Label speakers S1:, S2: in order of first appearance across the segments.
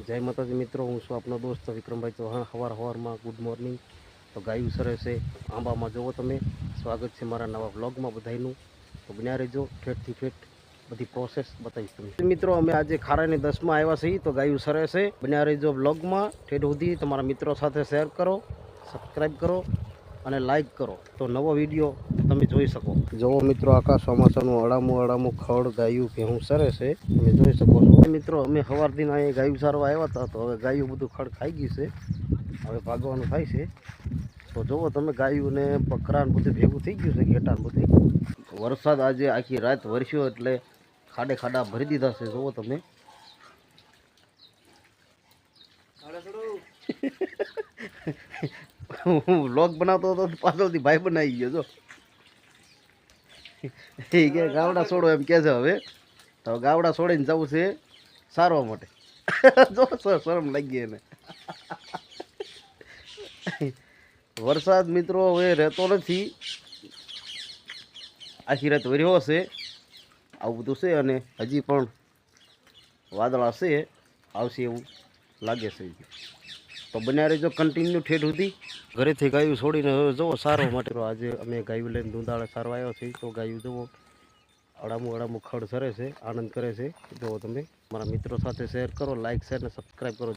S1: જય માતાજી મિત્રો, હું છું આપનો દોસ્ત વિક્રમભાઈ ચૌહાણ. સવારમાં ગુડ મોર્નિંગ. તો ગાયું સરે છે આંબામાં. જુઓ તમે, સ્વાગત છે મારા નવા વ્લોગમાં બધાનું. તો બન્યા રહેજો, ઠેઠથી ઠેઠ બધી પ્રોસેસ બતાવીશ તમને. મિત્રો અમે આજે ખારાની 10માં આવ્યા છીએ, તો ગાયું સરે છે. બન્યા રહેજો વ્લોગમાં ઠેઠ સુધી. તમારા મિત્રો સાથે શેર કરો, સબસ્ક્રાઈબ કરો અને લાઈક કરો, તો નવો વિડીયો તમે જોઈ શકો. જુઓ મિત્રો, આખા ચોમાસાનું અડામું ખડ ગાયું ભેહું સરે છે, તમે જોઈ શકો છો. મિત્રો અમે સવારથી અહીંયા ગાયું સારવા આવ્યા હતા, તો હવે ગાયું બધું ખડ ખાઈ ગયું છે, હવે ભાગવાનું થાય છે. તો જુઓ તમે, ગાયુંને બકરાને બધું ભેગું થઈ ગયું છે, ઘેટાને બધું. વરસાદ આજે આખી રાત વરસ્યો એટલે ખાડા ભરી દીધા છે. જુઓ તમે, હું વ્લોગ બનાવતો હતો પાછળથી ભાઈ બનાવી ગયો. જો એ કે ગાવડા છોડો એમ કે છે. હવે તો ગાવડા છોડીને જવું છે સારવા માટે. જો શરમ લાગી એને. વરસાદ મિત્રો હવે રહેતો નથી, આખી રાત વર્યો હશે, આવું બધું છે. અને હજી પણ વાદળા છે, આવશે એવું લાગે છે. તો બન્યા રહેજો કન્ટિન્યુ ઠેઠ સુધી. ઘરેથી ગાયું છોડીને હવે જુઓ સારવા માટે. તો આજે અમે ગાયું લઈને દુંદાળે સારવા આવ્યો છીએ. તો ગાયું જુઓ અડામું ખડ સરે છે, આનંદ કરે છે. જુઓ તમે, મારા મિત્રો સાથે શેર કરો, લાઈક શેર ને સબસ્ક્રાઈબ કરો.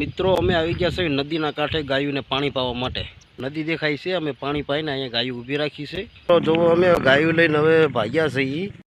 S1: મિત્રો અમે આવી ગયા છે નદીના કાંઠે ગાયુંને પાણી પાવા માટે. નદી દેખાય છે, અમે પાણી પાઈને અહીંયા ગાયું ઊભી રાખી છે. તો જુઓ અમે ગાયું લઈને હવે ભાગ્યા છીએ.